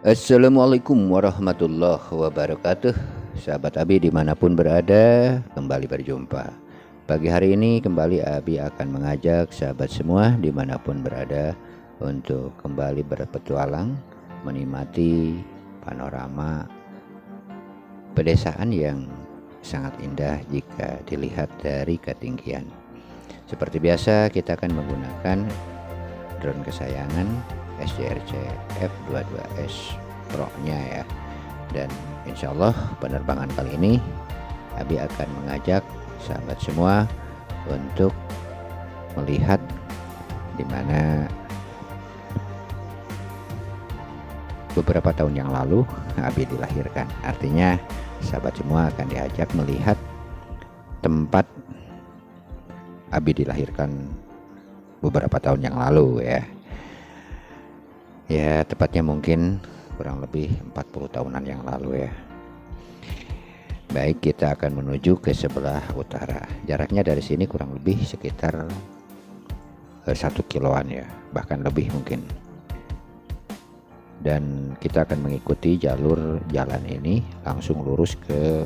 Assalamualaikum warahmatullahi wabarakatuh. Sahabat Abi dimanapun berada, kembali berjumpa. Pagi hari ini kembali Abi akan mengajak sahabat semua dimanapun berada untuk kembali berpetualang, menikmati panorama pedesaan yang sangat indah jika dilihat dari ketinggian. Seperti biasa kita akan menggunakan drone kesayangan SJRC F22S Pro nya ya. Dan insya Allah penerbangan kali ini Abi akan mengajak sahabat semua untuk melihat di mana beberapa tahun yang lalu Abi dilahirkan. Artinya sahabat semua akan diajak melihat tempat Abi dilahirkan beberapa tahun yang lalu ya. Ya, tepatnya mungkin kurang lebih 40 tahunan yang lalu ya. Baik, kita akan menuju ke sebelah utara. Jaraknya dari sini kurang lebih sekitar 1 kiloan ya, bahkan lebih mungkin. Dan kita akan mengikuti jalur jalan ini langsung lurus ke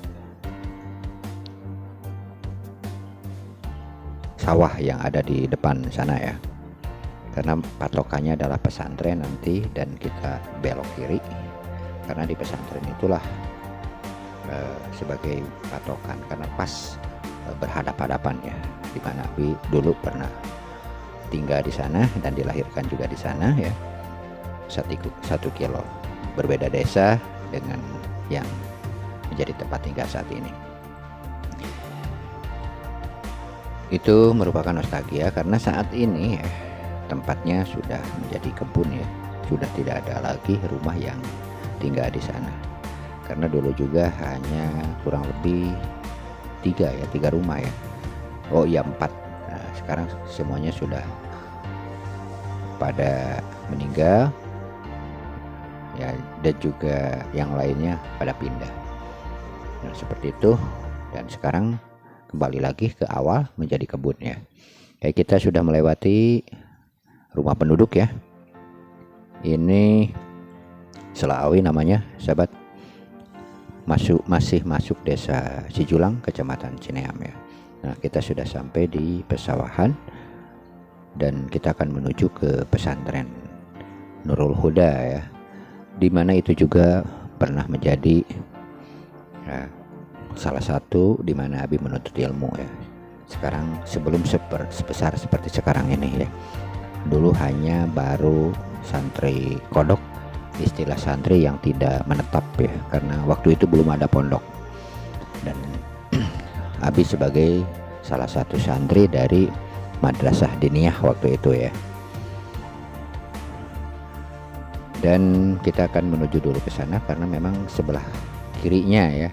sawah yang ada di depan sana ya. Karena patokannya adalah pesantren nanti, dan kita belok kiri karena di pesantren itulah sebagai patokan, karena pas berhadap-hadapan ya, di mana Abi dulu pernah tinggal di sana dan dilahirkan juga di sana ya. 1 kilo berbeda desa dengan yang menjadi tempat tinggal saat ini. Itu merupakan nostalgia karena saat ini ya, tempatnya sudah menjadi kebun ya, sudah tidak ada lagi rumah yang tinggal di sana. Karena dulu juga hanya kurang lebih 3 rumah ya. Oh iya 4. Nah, sekarang semuanya sudah pada meninggal ya, dan juga yang lainnya pada pindah. Nah, seperti itu, dan sekarang kembali lagi ke awal menjadi kebun ya. Kita sudah melewati rumah penduduk ya. Ini Selaawi namanya sahabat. Masih masuk desa Cijulang, kecamatan Cineam ya. Nah, kita sudah sampai di pesawahan dan kita akan menuju ke pesantren Nurul Huda ya, dimana itu juga pernah menjadi ya, salah satu dimana Abi menuntut ilmu ya. Sekarang sebelum sebesar seperti sekarang ini ya. Dulu hanya baru santri kodok, istilah santri yang tidak menetap ya, karena waktu itu belum ada pondok. Dan Abi sebagai salah satu santri dari madrasah diniyah waktu itu ya. Dan kita akan menuju dulu ke sana karena memang sebelah kirinya ya,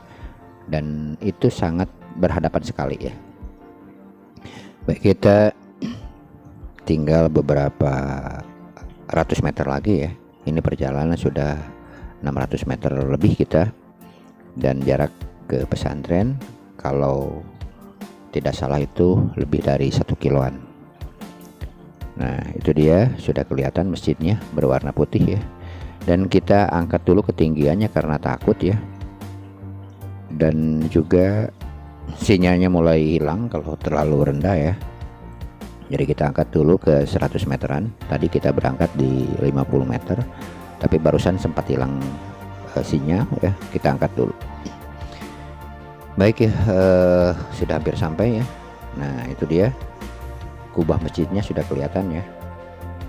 dan itu sangat berhadapan sekali ya. Baik, kita tinggal beberapa ratus meter lagi ya. Ini perjalanan sudah 600 meter lebih kita, dan jarak ke pesantren kalau tidak salah itu lebih dari 1 kiloan. Nah, itu dia sudah kelihatan masjidnya berwarna putih ya. Dan kita angkat dulu ketinggiannya karena takut ya. Dan juga sinyalnya mulai hilang kalau terlalu rendah ya. Jadi kita angkat dulu ke 100 meteran. Tadi kita berangkat di 50 meter, tapi barusan sempat hilang sinyal ya. Kita angkat dulu. Baik ya, sudah hampir sampai ya. Nah, itu dia kubah masjidnya sudah kelihatan ya.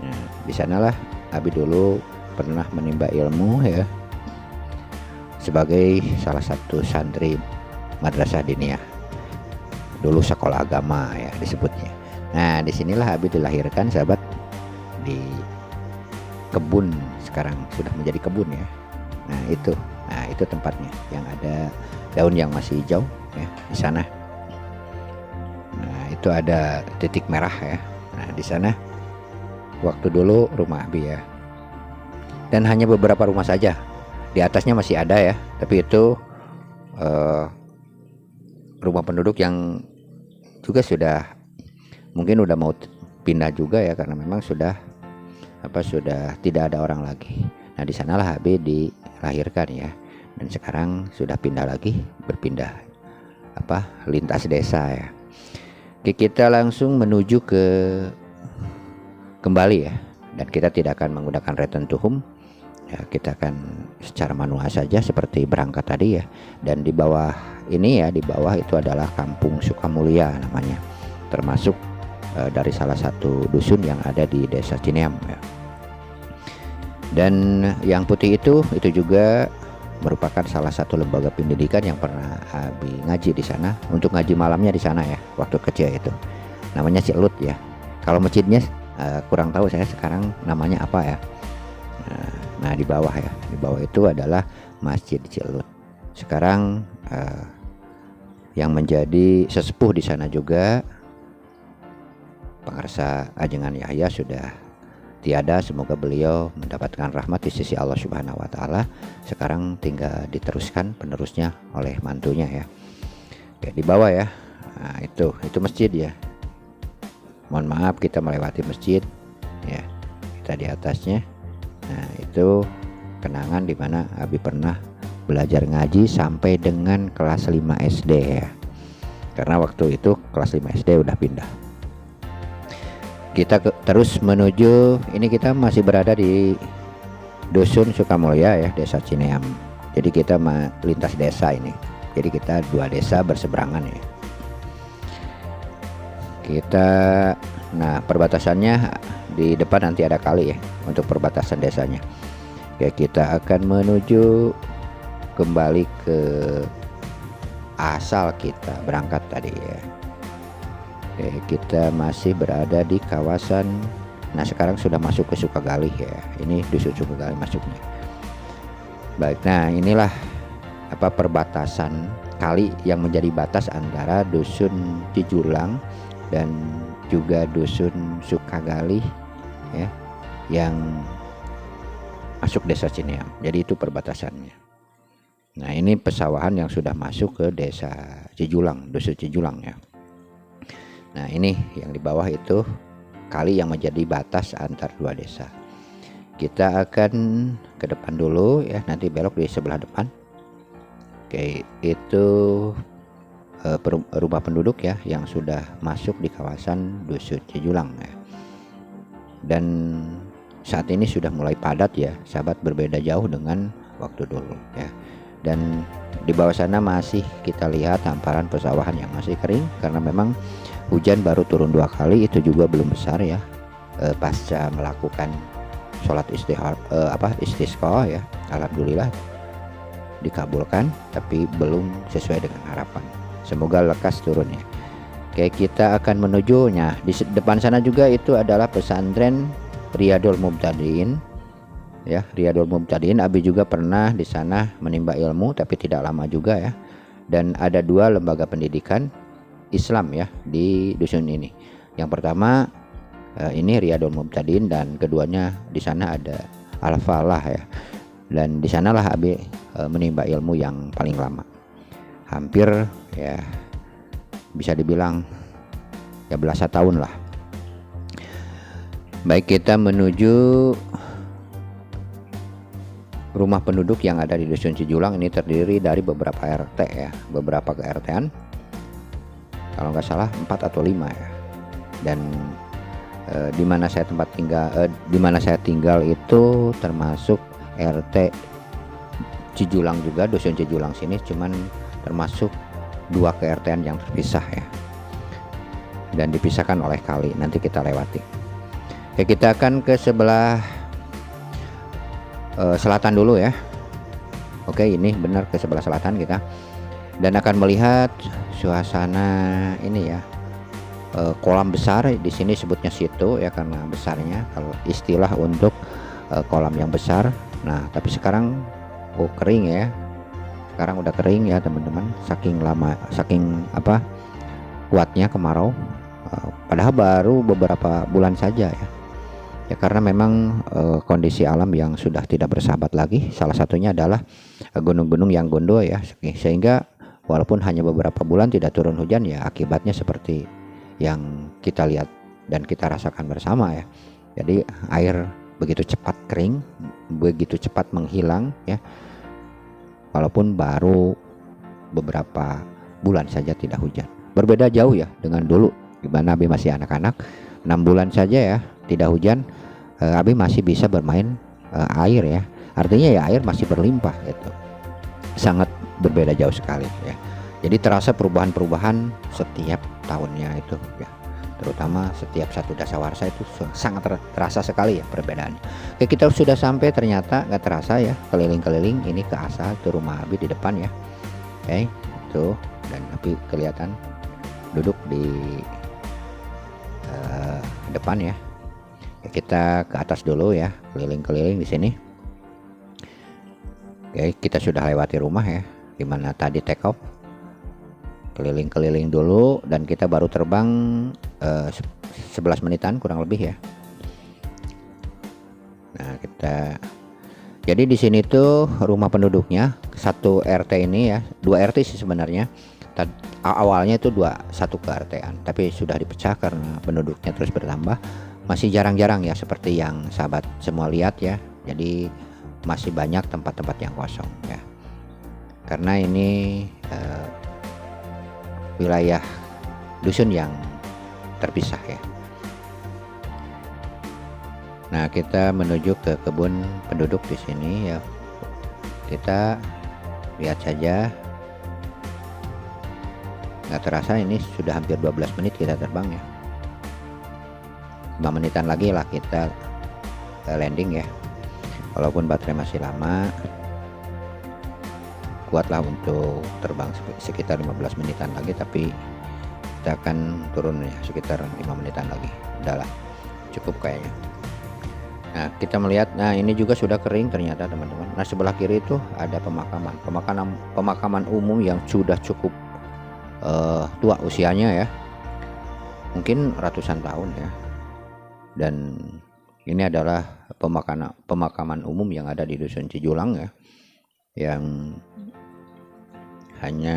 Nah, di sanalah Abi dulu pernah menimba ilmu ya, sebagai salah satu santri madrasah diniyah. Dulu sekolah agama ya disebutnya. Nah, disinilah Abi dilahirkan sahabat, di kebun, sekarang sudah menjadi kebun ya. Nah itu tempatnya yang ada daun yang masih hijau ya di sana. Nah, itu ada titik merah ya. Nah, di sana waktu dulu rumah Abi ya. Dan hanya beberapa rumah saja. Di atasnya masih ada ya, tapi itu rumah penduduk yang juga sudah mungkin udah mau pindah juga ya, karena memang sudah tidak ada orang lagi. Nah, di sanalah Habib dilahirkan ya. Dan sekarang sudah berpindah lintas desa ya. Oke, kita langsung menuju kembali ya. Dan kita tidak akan menggunakan return to home. Ya, kita akan secara manual saja seperti berangkat tadi ya. Dan di bawah itu adalah Kampung Sukamulya namanya. Termasuk dari salah satu dusun yang ada di Desa Cineam ya. Dan yang putih itu juga merupakan salah satu lembaga pendidikan yang pernah Abi ngaji di sana. Untuk ngaji malamnya di sana ya, waktu kecil itu. Namanya Cilut ya. Kalau masjidnya kurang tahu saya sekarang namanya apa ya. Nah, di bawah itu adalah Masjid Cilut. Sekarang yang menjadi sesepuh di sana juga Pangarsa Ajengan Yahya sudah tiada, semoga beliau mendapatkan rahmat di sisi Allah Subhanahu wa taala. Sekarang tinggal diteruskan penerusnya oleh mantunya ya. Oke, di bawah ya. Nah, itu masjid ya. Mohon maaf kita melewati masjid ya. Kita di atasnya. Nah, itu kenangan di mana Abi pernah belajar ngaji sampai dengan kelas 5 SD ya. Karena waktu itu kelas 5 SD udah pindah. Kita terus menuju, ini kita masih berada di Dusun Sukamulya ya, Desa Cineam. Jadi kita lintas desa ini. Jadi kita 2 desa berseberangan ya. Nah perbatasannya di depan nanti ada kali ya untuk perbatasan desanya. Ya, kita akan menuju kembali ke asal kita berangkat tadi ya. Oke, kita masih berada di kawasan. Nah, sekarang sudah masuk ke Sukagali ya. Ini Dusun Sukagali masuknya. Baik, nah inilah perbatasan kali yang menjadi batas antara Dusun Cijulang dan juga Dusun Sukagali ya, yang masuk Desa Cineam. Jadi itu perbatasannya. Nah, ini pesawahan yang sudah masuk ke Desa Cijulang, Dusun Cijulang ya. Nah, ini yang di bawah itu kali yang menjadi batas antar 2 desa. Kita akan ke depan dulu ya, nanti belok di sebelah depan. Oke, itu rumah penduduk ya yang sudah masuk di kawasan Dusun Cijulang ya. Dan saat ini sudah mulai padat ya, sahabat, berbeda jauh dengan waktu dulu ya. Dan di bawah sana masih kita lihat hamparan pesawahan yang masih kering karena memang hujan baru turun 2 kali, itu juga belum besar ya. Pasca melakukan sholat istisqa ya, alhamdulillah dikabulkan, tapi belum sesuai dengan harapan. Semoga lekas turun ya. Oke, kita akan menujunya. Di depan sana juga itu adalah pesantren Riyadul Mubtadiin ya, Riyadul Mubtadiin. Abi juga pernah di sana menimba ilmu, tapi tidak lama juga ya. Dan ada 2 lembaga pendidikan Islam ya di dusun ini. Yang pertama ini Riyadul Mubtadiin, dan keduanya di sana ada Al-Falah ya. Dan di sanalah Abi menimba ilmu yang paling lama. Hampir ya bisa dibilang ya belasan tahun lah. Baik, kita menuju rumah penduduk yang ada di Dusun Cijulang. Ini terdiri dari beberapa RT ya, beberapa ke-RT-an. Kalau nggak salah 4 atau 5 ya. Dan di mana saya tinggal itu termasuk RT Cijulang juga, Dusun Cijulang sini, cuman termasuk 2 ke-RT-an yang terpisah ya. Dan dipisahkan oleh kali, nanti kita lewati. Oke, kita akan ke sebelah selatan dulu ya. Oke, ini benar ke sebelah selatan kita. Dan akan melihat suasana ini ya, kolam besar. Di sini sebutnya situ ya karena besarnya, kalau istilah untuk kolam yang besar. Nah, tapi sekarang kering ya. Sekarang udah kering ya teman-teman, saking kuatnya kemarau. Padahal baru beberapa bulan saja ya. Ya karena memang kondisi alam yang sudah tidak bersahabat lagi. Salah satunya adalah gunung-gunung yang gondok ya, sehingga walaupun hanya beberapa bulan tidak turun hujan ya, akibatnya seperti yang kita lihat dan kita rasakan bersama ya. Jadi air begitu cepat kering, begitu cepat menghilang ya, walaupun baru beberapa bulan saja tidak hujan. Berbeda jauh ya dengan dulu, di mana Abi masih anak-anak, 6 bulan saja ya tidak hujan, Abi masih bisa bermain air ya, artinya ya air masih berlimpah gitu. Sangat berbeda jauh sekali ya. Jadi terasa perubahan-perubahan setiap tahunnya itu ya, terutama setiap satu dasawarsa itu sangat terasa sekali ya perbedaannya. Oke, kita sudah sampai, ternyata nggak terasa ya, keliling-keliling ini ke asal itu rumah Abi di depan ya. Oke, itu dan Abi kelihatan duduk di depan ya. Oke, kita ke atas dulu ya, keliling-keliling di sini. Oke, kita sudah lewati rumah ya, dimana tadi take off, keliling-keliling dulu, dan kita baru terbang 11 menitan kurang lebih ya. Nah, kita jadi di sini tuh rumah penduduknya satu RT ini ya, 2 RT sih sebenarnya. Awalnya itu satu ke-RT-an, tapi sudah dipecah karena penduduknya terus bertambah. Masih jarang-jarang ya seperti yang sahabat semua lihat ya. Jadi masih banyak tempat-tempat yang kosong ya. Karena ini wilayah dusun yang terpisah ya. Nah, kita menuju ke kebun penduduk di sini ya. Kita lihat saja. Nggak terasa ini sudah hampir 12 menit kita terbang ya. 5 menitan lagi lah kita landing ya. Walaupun baterai masih lama, kuatlah untuk terbang sekitar 15 menitan lagi, tapi kita akan turun ya sekitar 5 menitan lagi. Udahlah, cukup kayaknya. Nah, kita melihat, nah ini juga sudah kering ternyata teman-teman. Nah, sebelah kiri itu ada pemakaman umum yang sudah cukup tua usianya ya, mungkin ratusan tahun ya. Dan ini adalah pemakaman umum yang ada di Dusun Cijulang ya, yang hanya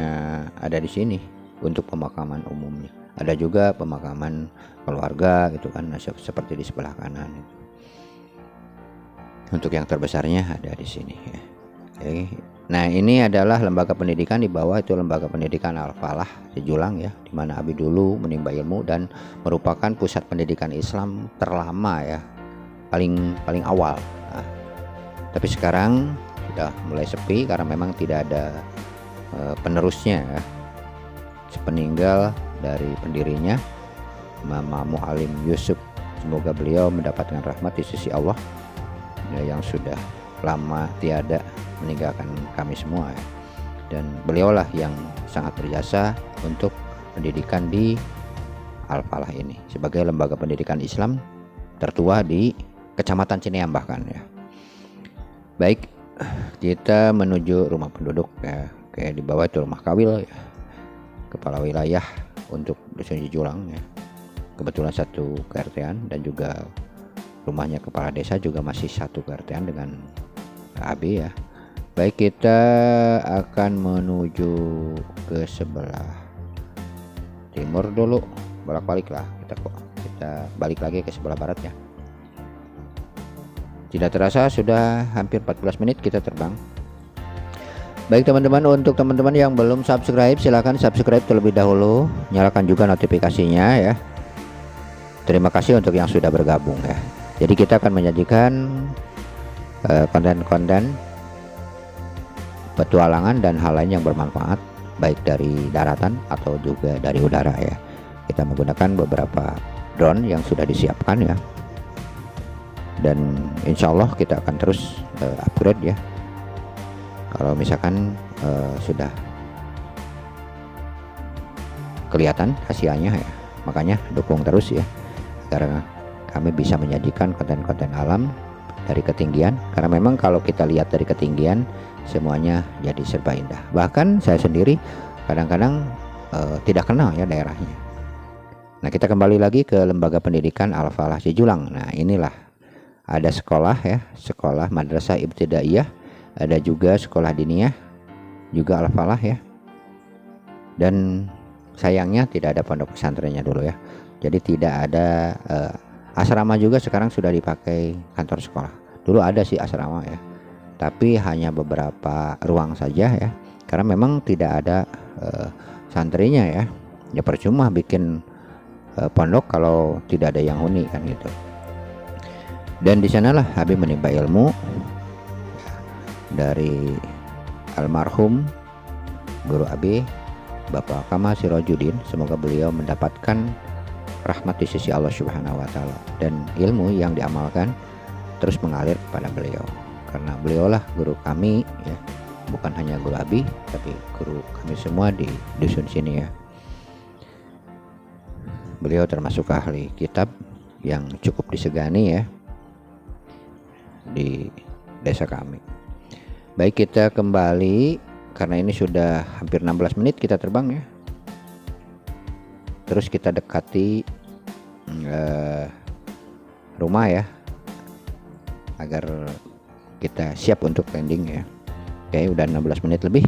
ada di sini untuk pemakaman umumnya. Ada juga pemakaman keluarga gitu kan, seperti di sebelah kanan itu. Untuk yang terbesarnya ada di sini ya. Oke. Nah, ini adalah lembaga pendidikan, di bawah itu lembaga pendidikan Al-Falah Cijulang ya, di mana Abi dulu menimba ilmu dan merupakan pusat pendidikan Islam terlama ya, paling awal. Nah, tapi sekarang sudah mulai sepi karena memang tidak ada penerusnya ya. Sepeninggal dari pendirinya Mama Mu'alim Yusuf, semoga beliau mendapatkan rahmat di sisi Allah ya, yang sudah lama tiada meninggalkan kami semua ya. Dan beliaulah yang sangat berjasa untuk pendidikan di Al-Falah ini sebagai lembaga pendidikan Islam tertua di Kecamatan Cineam bahkan ya. Baik, kita menuju rumah penduduk ya. Oke, di bawah itu rumah Kawil ya, kepala wilayah untuk Dusun Cijulang ya. Kebetulan satu ke-RT-an, dan juga rumahnya kepala desa juga masih satu ke-RT-an dengan AB ya. Baik, kita akan menuju ke sebelah timur dulu, bolak-balik lah kita balik lagi ke sebelah barat ya. Tidak terasa sudah hampir 14 menit kita terbang. Baik teman-teman, untuk teman-teman yang belum subscribe, silahkan subscribe terlebih dahulu, nyalakan juga notifikasinya ya. Terima kasih untuk yang sudah bergabung ya. Jadi kita akan menyajikan konten-konten petualangan dan hal lain yang bermanfaat, baik dari daratan atau juga dari udara ya. Kita menggunakan beberapa drone yang sudah disiapkan ya, dan insya Allah kita akan terus upgrade ya. Kalau misalkan sudah kelihatan hasilnya ya, makanya dukung terus ya, karena kami bisa menyajikan konten-konten alam dari ketinggian. Karena memang kalau kita lihat dari ketinggian, semuanya jadi serba indah. Bahkan saya sendiri kadang-kadang tidak kenal ya daerahnya. Nah, kita kembali lagi ke lembaga pendidikan Al-Falah Cijulang. Nah, inilah ada sekolah ya, sekolah madrasah ibtidaiyah, ada juga sekolah diniyah, juga Al-Falah ya. Dan sayangnya tidak ada pondok pesantrennya dulu ya. Jadi tidak ada Asrama juga sekarang sudah dipakai kantor sekolah. Dulu ada sih asrama ya, tapi hanya beberapa ruang saja ya, karena memang tidak ada santrinya ya. Ya percuma bikin pondok kalau tidak ada yang huni kan gitu. Dan di sanalah Habib menimba ilmu dari almarhum guru Abi Bapak Kamal Sirajuddin. Semoga beliau mendapatkan rahmat di sisi Allah Subhanahu wa taala, dan ilmu yang diamalkan terus mengalir kepada beliau, karena beliaulah guru kami ya, bukan hanya guru Abi tapi guru kami semua di dusun sini ya. Beliau termasuk ahli kitab yang cukup disegani ya di desa kami. Baik, kita kembali karena ini sudah hampir 16 menit kita terbang ya. Terus kita dekati rumah ya, agar kita siap untuk landing ya. Oke, udah 16 menit lebih,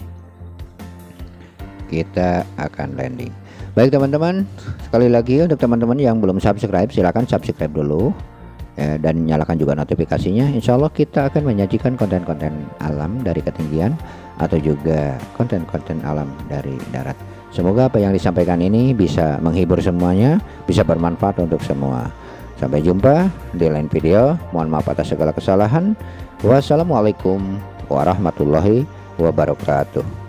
kita akan landing. Baik teman-teman, sekali lagi untuk teman-teman yang belum subscribe, silakan subscribe dulu ya, dan nyalakan juga notifikasinya. Insya Allah kita akan menyajikan konten-konten alam dari ketinggian atau juga konten-konten alam dari darat. Semoga apa yang disampaikan ini bisa menghibur semuanya, bisa bermanfaat untuk semua. Sampai jumpa di lain video. Mohon maaf atas segala kesalahan. Wassalamualaikum warahmatullahi wabarakatuh.